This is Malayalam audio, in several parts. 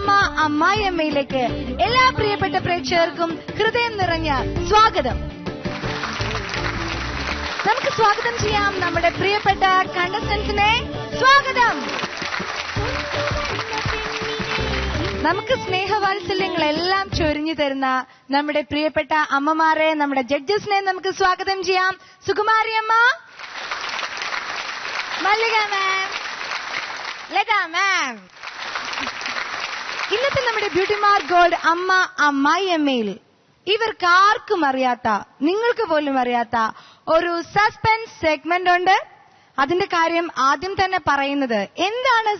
അമ്മ അമ്മായിയമ്മയിലേക്ക് എല്ലാ പ്രിയപ്പെട്ട പ്രേക്ഷകർക്കും ഹൃദയം നിറഞ്ഞ സ്വാഗതം. നമുക്ക് സ്വാഗതം ചെയ്യാം നമ്മുടെ പ്രിയപ്പെട്ട കണ്ടസ്റ്റന്റ്സിനെ. സ്വാഗതം. നമുക്ക് സ്നേഹവാത്സല്യങ്ങളെല്ലാം ചൊരിഞ്ഞു തരുന്ന നമ്മുടെ പ്രിയപ്പെട്ട അമ്മമാരെ, നമ്മുടെ ജഡ്ജസിനെ നമുക്ക് സ്വാഗതം ചെയ്യാം. സുകുമാരി അമ്മ, മല്ലിക മാം, ലത മാം. ഇന്നത്തെ നമ്മുടെ ബ്യൂട്ടി മാർക്ക് ഗോൾഡ് അമ്മ അമ്മായിയമ്മയിൽ ഇവർക്ക് ആർക്കും അറിയാത്ത, നിങ്ങൾക്ക് പോലും അറിയാത്ത ഒരു സസ്പെൻസ് സെഗ്മെന്റ് ഉണ്ട്. അതിന്റെ കാര്യം ആദ്യം തന്നെ പറയുന്നത്, എന്താണ്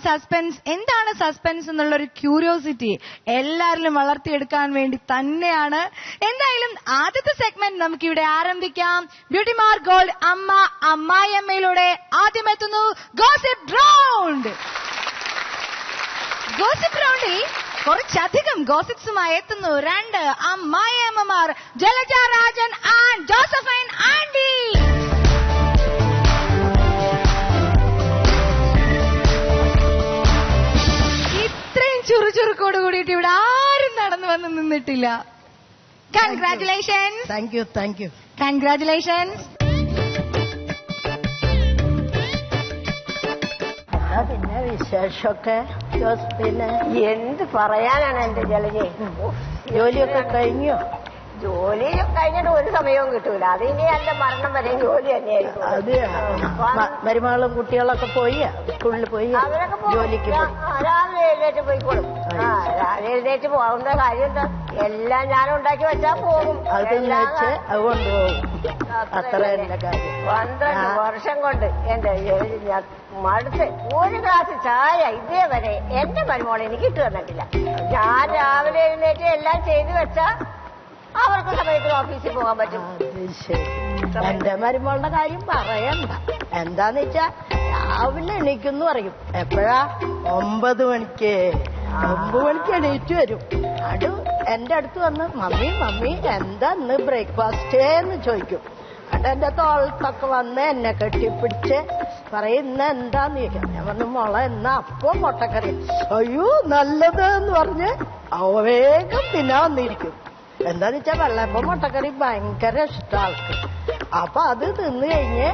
സസ്പെൻസ് എന്നുള്ളൊരു ക്യൂരിയോസിറ്റി എല്ലാവരിലും വളർത്തിയെടുക്കാൻ വേണ്ടി തന്നെയാണ്. എന്തായാലും ആദ്യത്തെ സെഗ്മെന്റ് നമുക്കിവിടെ ആരംഭിക്കാം. ബ്യൂട്ടി മാർക്ക് ഗോൾഡ് അമ്മ അമ്മായിയമ്മയിലൂടെ ആദ്യം എത്തുന്നു ഗോസിപ്പ് റൗണ്ട്. ഗോസിപ്പ് റൗണ്ടിൽ കുറച്ചധികം ഗോസിപ്സുമായി എത്തുന്നു രണ്ട് അമ്മായിയമ്മമാർ, Jalaja Rajan and Josephine aunty. ഇത്രയും ചുറുചുറുക്കോട് കൂടിയിട്ട് ഇവിടെ ആരും നടന്നു വന്ന് നിന്നിട്ടില്ല. കൺഗ്രാറ്റുലേഷൻസ്. Thank you. കൺഗ്രാറ്റുലേഷൻസ്. പിന്നെ വിശേഷമൊക്കെ പിന്നെ എന്ത് പറയാനാണ് എന്റെ ജലജെ? ജോലിയൊക്കെ കഴിഞ്ഞോ? ജോലി കഴിഞ്ഞിട്ട് ഒരു സമയവും കിട്ടൂല. അത് ഇനി എന്റെ മരണം വരെ ജോലി തന്നെയായിരിക്കും. അത് മരുമകളും കുട്ടികളൊക്കെ പോയി സ്കൂളിൽ പോയി അവരൊക്കെ ജോലിക്ക് രാവിലെ എഴുന്നേറ്റ് പോയിക്കോളും. രാവിലെ എഴുന്നേറ്റ് പോകുന്ന കാര്യം എന്താ? എല്ലാം ഞാൻ ഉണ്ടാക്കി വെച്ചാൽ പോകും. അത് വെച്ച് അതുകൊണ്ട് പോകും. അത്ര എന്റെ കാര്യം. 12 വർഷം കൊണ്ട് എന്റെ ഞാൻ മടുത്ത് ഒരു ഗ്ലാസ് ചായ ഇതേവരെ എന്റെ മരുമോളെ എനിക്ക് ഇട്ട് തന്നിട്ടില്ല. ഞാൻ രാവിലെ എഴുന്നേറ്റ് എല്ലാം ചെയ്തു വെച്ചാ അവർക്ക് സമയത്ത് ഓഫീസിൽ പോകാൻ പറ്റും. എന്റെ മരുമകളുടെ കാര്യം പറയണ്ട. എന്താന്ന് വെച്ചാ രാവിലെ എണീക്കുന്നു പറയും. എപ്പോഴാ? 9 മണിക്ക്. 9 മണിക്ക് എണീറ്റ് വരും. അത് എന്റെ അടുത്ത് വന്ന് മമ്മി എന്താ ഇന്ന് ബ്രേക്ക്ഫാസ്റ്റ് എന്ന് ചോദിക്കും. അത് എന്റെ തോളത്തൊക്കെ വന്ന് എന്നെ കെട്ടിപ്പിടിച്ച് പറയും ഇന്ന് എന്താന്ന് ചോദിക്കാം. ഞാൻ പറഞ്ഞു മോളെ എന്നാ അപ്പം മുട്ടക്കറി. അയ്യോ നല്ലത് എന്ന് പറഞ്ഞ് വേഗം പിന്നെ വന്നിരിക്കും. എന്താന്ന് വെച്ചാ വെള്ളപ്പം മുട്ടക്കറി ഭയങ്കര ഇഷ്ടം ആൾക്ക്. അപ്പൊ അത് തിന്നു കഴിഞ്ഞ്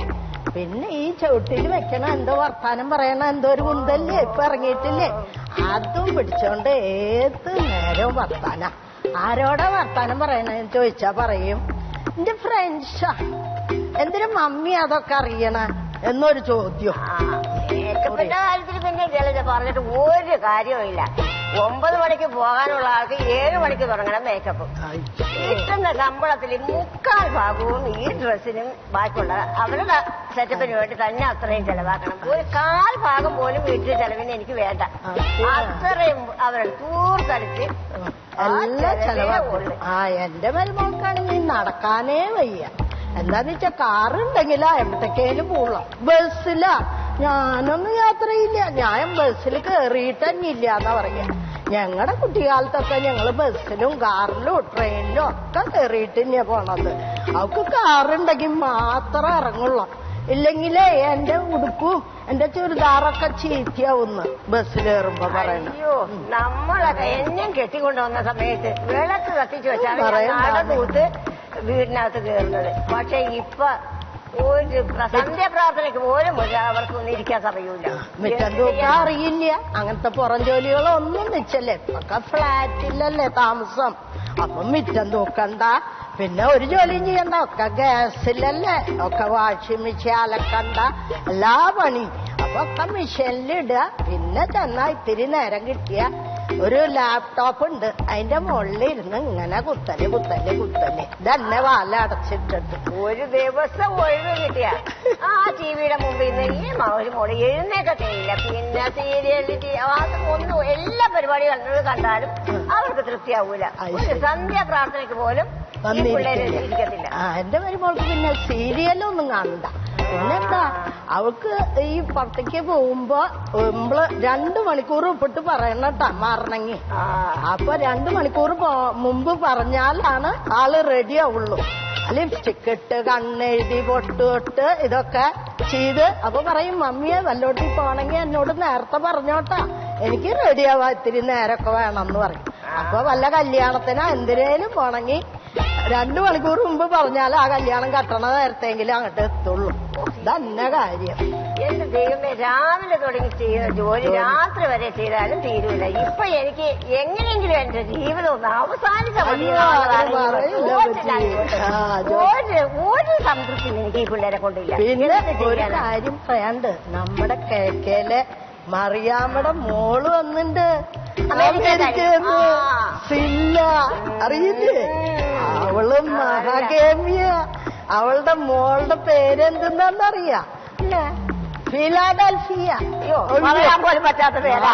പിന്നെ ഈ ചവിട്ടിൽ വെക്കണ എന്തോ വർത്താനം പറയണ എന്തോ ഒരു മുന്തല്ലേ ഇപ്പൊ ഇറങ്ങിയിട്ടില്ലേ, അതും പിടിച്ചോണ്ട് ഏത് നേരവും വർത്താന. ആരോടാ വർത്താനം പറയണെന്ന് ചോദിച്ചാ പറയും എന്റെ ഫ്രണ്ട്സാ. എന്തിനു മമ്മി അതൊക്കെ അറിയണ എന്നൊരു ചോദ്യം. മേക്കപ്പിന്റെ കാര്യത്തിൽ പിന്നെ ജലജ പറഞ്ഞിട്ട് ഒരു കാര്യവുമില്ല. 9 മണിക്ക് പോകാനുള്ള ആൾക്ക് 7 മണിക്ക് തുടങ്ങണം മേക്കപ്പ്. കിട്ടുന്ന ശമ്പളത്തിൽ 3/4 ഭാഗവും ഈ ഡ്രസ്സിനും ബാക്കിയുള്ള അവരുടെ സെറ്റപ്പിന് വേണ്ടി തന്നെ അത്രയും ചെലവാക്കണം. 1/4 ഭാഗം പോലും വീട്ടിലെ ചെലവിന് എനിക്ക് വേണ്ട. അത്രയും അവരുടെ തൂർത്തടിച്ച് എല്ലാ ചെലവാക്കുള്ളൂ. എന്റെ മരുമകൾക്കാണെങ്കിൽ നടക്കാനേ വയ്യ. എന്താന്ന് വെച്ചാ കാറുണ്ടെങ്കിലാ എവിടത്തേക്കേലും പോകാം. ബസ്സിലാ ഞാനൊന്നും യാത്രയില്ല. ഞാൻ ബസ്സിൽ കേറിയിട്ട് തന്നെ ഇല്ല എന്നാ പറയാ. ഞങ്ങളുടെ കുട്ടിക്കാലത്തൊക്കെ ഞങ്ങള് ബസ്സിലും കാറിലും ട്രെയിനിലും ഒക്കെ കേറിയിട്ട് തന്നെയാ പോണത്. അവക്ക് കാറുണ്ടെങ്കിൽ മാത്രം ഇറങ്ങുള്ളൂ. ഇല്ലെങ്കിലേ എന്റെ ഉടുപ്പും എന്റെ ചുരിദാറൊക്കെ ചീത്തയാവുന്നു ബസ്സിൽ കയറുമ്പോ പറയണം. അയ്യോ നമ്മളൊക്കെ എന്നെയും കെട്ടിക്കൊണ്ടുവന്ന സമയത്ത് വിളക്ക് കത്തിച്ചു വെച്ചാൽ തൂത്ത് വീടിനകത്ത് കയറുന്നത്. പക്ഷെ ഇപ്പൊ ഒരു സന്ധ്യാപ്രാർത്ഥനയ്ക്ക് പോലും അവർക്കൊന്നും ഇരിക്കാൻ അറിയൂല. മിറ്റം തൂക്കാൻ അറിയില്ല. അങ്ങനത്തെ പുറം ജോലികളൊന്നും വെച്ചല്ലേ. ഒക്കെ ഫ്ലാറ്റിലല്ലേ താമസം. അപ്പം മിറ്റം തൂക്കണ്ട, പിന്നെ ഒരു ജോലിയും ചെയ്യണ്ട. ഒക്കെ ഗ്യാസിലല്ലേ. ഒക്കെ വാഷിംഗ് മെഷീൻ അലക്കണ്ട, എല്ലാ പണി അപ്പൊ ഒക്കെ മെഷീനിലിടുക. പിന്നെ ചെന്നാ ഇത്തിരി നേരം കിട്ടിയ ഒരു ലാപ്ടോപ്പ് ഉണ്ട്, അതിന്റെ മുകളിൽ ഇരുന്ന് ഇങ്ങനെ കുത്തല് ഇതന്നെ വാല അടച്ചിട്ടിട്ട് ഒരു ദിവസം ഒഴിവ് കിട്ടിയ ആ ടിവിയുടെ മുമ്പിൽ നിന്ന് ഈ ഒരു മോള് എഴുന്നേക്കത്തേയില്ല. പിന്നെ സീരിയലിറ്റി ഒന്നും എല്ലാ പരിപാടികളും കണ്ടാലും അവർക്ക് തൃപ്തിയാവൂല. സന്ധ്യ പ്രാർത്ഥനയ്ക്ക് പോലും ഇരിക്കത്തില്ല. എന്റെ മരുമോൾക്ക് പിന്നെ സീരിയലൊന്നും കാണണ്ട. പിന്നെന്താ അവൾക്ക് ഈ പുറത്തേക്ക് പോകുമ്പോ 2 മണിക്കൂർ ഉപ്പിട്ട് പറയണട്ടാ മാറണമെങ്കിൽ. അപ്പൊ 2 മണിക്കൂർ മുമ്പ് പറഞ്ഞാലാണ് ആള് റെഡി ആവുള്ളൂ. ലിപ്സ്റ്റിക് ഇട്ട് കണ്ണെഴുതി പൊട്ട് ഇതൊക്കെ ചെയ്ത് അപ്പൊ പറയും മമ്മിയെ വല്ലോട്ടി പോണെങ്കിൽ എന്നോട് നേരത്തെ പറഞ്ഞോട്ടാ, എനിക്ക് റെഡിയാവാ ഇത്തിരി നേരമൊക്കെ വേണമെന്ന് പറയും. അപ്പൊ വല്ല കല്യാണത്തിനോ എന്തിനേലും പോണെങ്കിൽ 2 മണിക്കൂർ മുമ്പ് പറഞ്ഞാൽ ആ കല്യാണം കട്ടണ നേരത്തെങ്കിലും അങ്ങോട്ട് എത്തുള്ളൂ. ഇതന്നെ കാര്യം. എന്റെ ദൈവമേ, രാവിലെ തുടങ്ങി ചെയ്യുന്ന ജോലി രാത്രി വരെ ചെയ്താലും തീരൂല. ഇപ്പൊ എനിക്ക് എങ്ങനെയെങ്കിലും എന്റെ ജീവിതം ഒന്ന് അവസാനിച്ച ഒരു സംതൃപ്തി എനിക്ക് ഈ പിള്ളേരെ കൊണ്ടില്ല. പിന്നെ ഒരു കാര്യം പറയാണ്ട്, നമ്മുടെ കേക്കയിലെ മറിയാമ്മയുടെ മോള് വന്നിണ്ട്. സില്ല അറിയില്ലേ? അവള് മഹാഗേമിയ. അവളുടെ മോളുടെ പേരെന്തെന്നറിയാ? ഫിലാഡൽഫിയ. പറയാൻ പോലും പറ്റാത്ത പേരാ.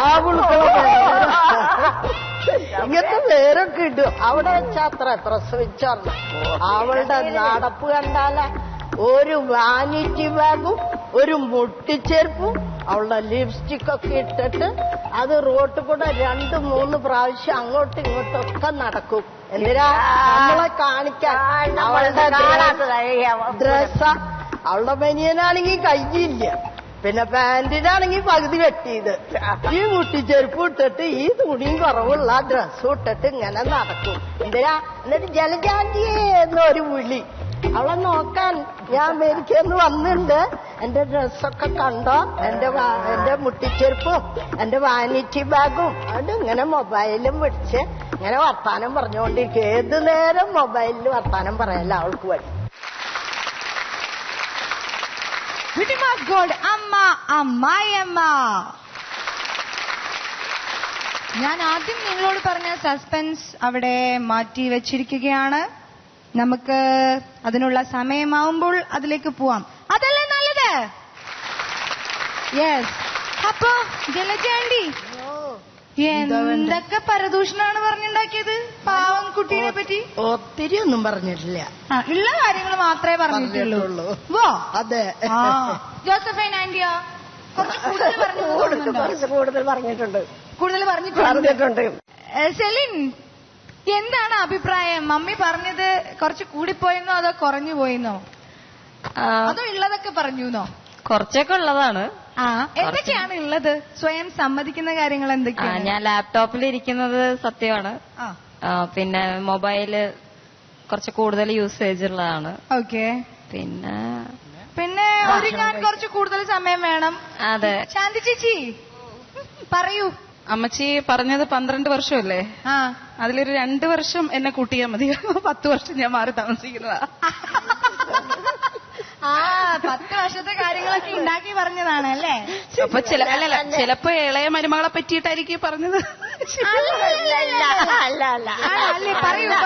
ഇങ്ങനത്തെ പേരൊക്കെ ഇടും. അവിടെ വെച്ചാത്ര പ്രസവിച്ചോളൂ. അവളുടെ നടപ്പ് കണ്ടാല ഒരു വാനിറ്റി ബാഗും ഒരു മുട്ടിച്ചേർപ്പും അവളുടെ ലിപ്സ്റ്റിക് ഒക്കെ ഇട്ടിട്ട് അത് റോട്ടിൽ കൂടെ 2-3 പ്രാവശ്യം അങ്ങോട്ടും ഇങ്ങോട്ടും ഒക്കെ നടക്കും. എന്തിനാ? നമ്മളെ കാണിക്കാൻ. അവളുടെ ഡ്രസ്സ, അവളുടെ ബനിയനാണെങ്കിൽ കയ്യില്ല, പിന്നെ പാന്റിനാണെങ്കിൽ പകുതി വെട്ടിയത്. ഈ മുട്ടിച്ചെരുപ്പ് ഇട്ടിട്ട് ഈ തുണിയും കുറവുള്ള ഡ്രസ്സും ഇട്ടിട്ട് ഇങ്ങനെ നടക്കും. എന്തിനാ? എന്നിട്ട് ജലജാന്റിയെ എന്നൊരു വിളി. അവളെ നോക്കാൻ ഞാൻ അമേരിക്കന്ന് വന്നിട്ടുണ്ട്. എന്റെ ഡ്രസ്സൊക്കെ കണ്ടോ? എന്റെ മുട്ടിച്ചെരുപ്പും എന്റെ വാനിറ്റി ബാഗും. അത് ഇങ്ങനെ മൊബൈലും പിടിച്ച് ഇങ്ങനെ വർത്താനം പറഞ്ഞുകൊണ്ടിരിക്കും. ഏത് നേരം മൊബൈലിൽ വർത്താനം പറയല്ല അവൾക്ക് വഴി. ഗോൾഡ് അമ്മ അമ്മായിയമ്മ. ഞാൻ ആദ്യം നിങ്ങളോട് പറഞ്ഞ സസ്പെൻസ് അവിടെ മാറ്റി വെച്ചിരിക്കുകയാണ്. നമുക്ക് അതിനുള്ള സമയമാവുമ്പോൾ അതിലേക്ക് പോവാം. അതല്ലേ നല്ലത്? യെസ്. അപ്പൊ ജലജാണ്ടി എന്തൊക്കെ പരദൂഷണാണ് പറഞ്ഞുണ്ടാക്കിയത് പാവം കുട്ടീനെ പറ്റി? ഒത്തിരി ഒന്നും പറഞ്ഞിട്ടില്ല. ഉള്ള കാര്യങ്ങൾ മാത്രമേ പറഞ്ഞിട്ടുള്ളൂ. അതെ. ജോസഫൈൻ ആന്റിയോ കൂടുതൽ പറഞ്ഞിട്ടുണ്ട്. കൂടുതൽ പറഞ്ഞിട്ടുണ്ട്. സെലിൻ, എന്താണ് അഭിപ്രായം? മമ്മി പറഞ്ഞത് കുറച്ച് കൂടിപ്പോയെന്നോ അതോ കുറഞ്ഞു പോയെന്നോ? അതോ ഉള്ളതൊക്കെ പറഞ്ഞുന്നോ? കുറച്ചൊക്കെ ഉള്ളതാണ്. എന്തൊക്കെയാണ് ഉള്ളത്? സ്വയം സമ്മതിക്കുന്ന കാര്യങ്ങൾ എന്തൊക്കെയാണ്? ഞാൻ ലാപ്ടോപ്പിൽ ഇരിക്കുന്നത് സത്യമാണ്. പിന്നെ മൊബൈല് കുറച്ച് കൂടുതൽ യൂസേജ് ഉള്ളതാണ്. ഓക്കെ. പിന്നെ ഞാൻ കുറച്ച് കൂടുതൽ സമയം വേണം. അതെ. ശാന്തി ചേച്ചി പറയൂ. അമ്മച്ചി പറഞ്ഞത് 12 വർഷമല്ലേ? അതിലൊരു 2 വർഷം എന്നെ കൂട്ടിയാൽ മതി. 10 വർഷം ഞാൻ മാറി താമസിക്കുന്നതാ. 10 വർഷത്തെ കാര്യങ്ങളൊക്കെ ഉണ്ടാക്കി പറഞ്ഞതാണ് അല്ലേ? അപ്പൊ ചിലപ്പോ ഇളയ മരുമകളെ പറ്റിയിട്ടായിരിക്കും പറഞ്ഞത്.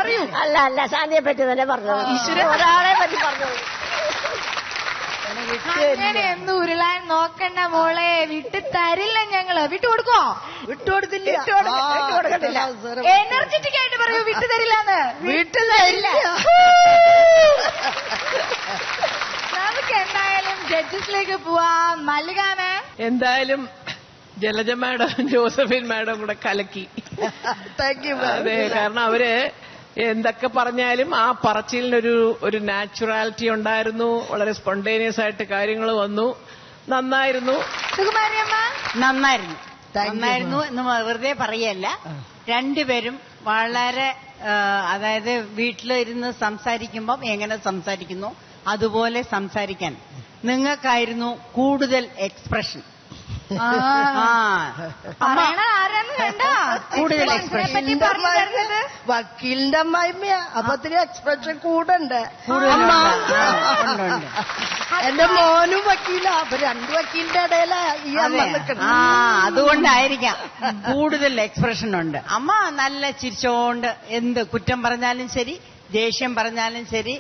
പറയൂ. അല്ല, ശാന്തിയെ പറ്റി തന്നെ പറഞ്ഞത്. ഈശ്വര, ഒരാളെ പറ്റി പറഞ്ഞത്. അങ്ങനെ എന്ന് ഉരുളാൻ നോക്കണ്ട മോളെ. വിട്ട് തരില്ല ഞങ്ങള്. വിട്ടുകൊടുക്കോ? വിട്ടുകൊടുക്കത്തില്ല. എനർജറ്റിക് ആയിട്ട് പറയൂ. വിട്ടു തരില്ലാന്ന്. വിട്ടു തരില്ല. നമുക്ക് എന്തായാലും ജഡ്ജസിലേക്ക് പോവാം. മല്ലികാമേ, എന്തായാലും ജലജ മാഡം ജോസഫിൻ മാഡം കൂടെ കലക്കി. അതെ, കാരണം അവര് എന്തൊക്കെ പറഞ്ഞാലും ആ പറച്ചിലിനൊരു നാച്ചുറാലിറ്റി ഉണ്ടായിരുന്നു. വളരെ സ്പോണ്ടേനിയസ് ആയിട്ട് കാര്യങ്ങൾ വന്നു. നന്നായിരുന്നു. സുകുമാരിയമ്മ നന്നായിരുന്നു എന്ന് വെറുതെ പറയല്ല. രണ്ടുപേരും വളരെ അതായത് വീട്ടിലിരുന്ന് സംസാരിക്കുമ്പം എങ്ങനെ സംസാരിക്കുന്നു അതുപോലെ സംസാരിക്കാൻ നിങ്ങൾക്കായിരുന്നു കൂടുതൽ എക്സ്പ്രഷൻ. കൂടുതൽ എക്സ്പ്രഷൻ. വക്കീലിന്റെ അമ്മായിമ്മയാ, അപ്പൊ ഒത്തിരി എക്സ്പ്രഷൻ കൂടണ്ട്. എന്റെ മോനും വക്കീലാ, അപ്പൊ 2 വക്കീലിന്റെ ഇടയിലാ ഈ അമ്മ നിൽക്കുന്നത്. അതുകൊണ്ടായിരിക്കാം കൂടുതൽ എക്സ്പ്രഷൻ ഉണ്ട്. അമ്മ നല്ല ചിരിച്ചോണ്ട് എന്ത് കുറ്റം പറഞ്ഞാലും ശരി, ദേഷ്യം പറഞ്ഞാലും ശരി,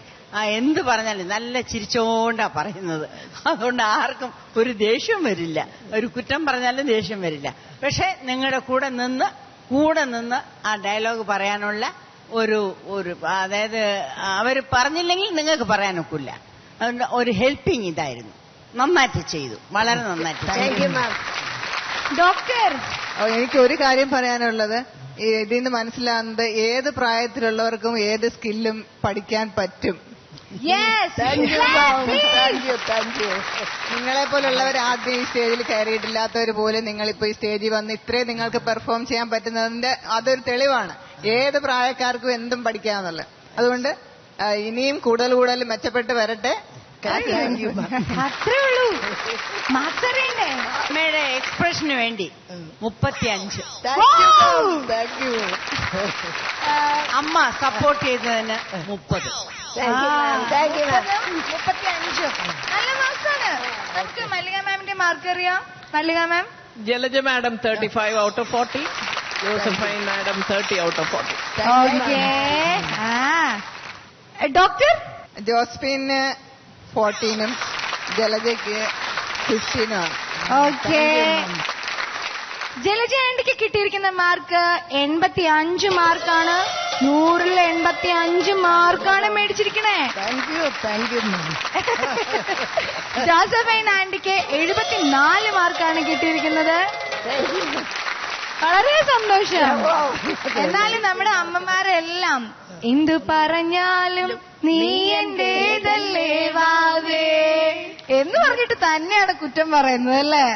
എന്ത് പറഞ്ഞാലും നല്ല ചിരിച്ചോണ്ടാ പറയുന്നത്. അതുകൊണ്ട് ആർക്കും ഒരു ദേഷ്യം വരില്ല. ഒരു കുറ്റം പറഞ്ഞാലും ദേഷ്യം വരില്ല. പക്ഷെ നിങ്ങളുടെ കൂടെ നിന്ന് ആ ഡയലോഗ് പറയാനുള്ള ഒരു അതായത് അവര് പറഞ്ഞില്ലെങ്കിൽ നിങ്ങൾക്ക് പറയാനൊക്കില്ല. അതുകൊണ്ട് ഒരു ഹെൽപ്പിംഗ് ഇതായിരുന്നു. നന്നായിട്ട് ചെയ്തു, വളരെ നന്നായിട്ട്. Thank you ma'am. ഡോക്ടർ, എനിക്ക് ഒരു കാര്യം പറയാനുള്ളത്, ഇതിൽ നിന്ന് മനസ്സിലാകുന്നത് ഏത് പ്രായത്തിലുള്ളവർക്കും ഏത് സ്കില്ലും പഠിക്കാൻ പറ്റും. യെസ് താങ്ക് യു നിങ്ങളെ പോലുള്ളവർ ആദ്യം ഈ സ്റ്റേജിൽ കയറിയിട്ടില്ലാത്തവർ പോലും നിങ്ങളിപ്പോ ഈ സ്റ്റേജിൽ വന്ന് ഇത്രയും നിങ്ങൾക്ക് പെർഫോം ചെയ്യാൻ പറ്റുന്നതിന്റെ അതൊരു തെളിവാണ്. ഏത് പ്രായക്കാർക്കും എന്തും പഠിക്കാന്നുള്ളത്. അതുകൊണ്ട് ഇനിയും കൂടുതൽ മെച്ചപ്പെട്ട് വരട്ടെ. അത്രേ ഉള്ളൂ. മാർക്സ് അറിയണ്ടേ? അമ്മയുടെ എക്സ്പ്രഷന് വേണ്ടി 35. Thank you. അമ്മ സപ്പോർട്ട് ചെയ്തതിന് 30. Thank you 35. നല്ല മാർക്സാണ്. നമുക്ക് മല്ലിക മാമിന്റെ മാർക്ക് അറിയാം. Mallika ma'am. Jalaja madam 35 out of 40. Josephine madam 30 out of 40. Okay. Doctor ജോസ്ഫിന് 14 ജലജയ്ക്ക് 15 ഓക്കെ. ജലജ ആന്റിക്ക് കിട്ടിയിരിക്കുന്ന മാർക്ക് 85 മാർക്കാണ്. 100-ൽ 85 മാർക്കാണ് മേടിച്ചിരിക്കണേ. താങ്ക് യു ജോസഫൈൻ ആന്റിക്ക് 74 മാർക്കാണ് കിട്ടിയിരിക്കുന്നത്. വളരെ സന്തോഷം. എന്നാലും നമ്മുടെ അമ്മമാരെല്ലാം എന്തു പറഞ്ഞാലും നീ എന്റേതല്ലേ വാവേ എന്ന് പറഞ്ഞിട്ട് തന്നെയാണ് കുറ്റം പറയുന്നത് അല്ലേ?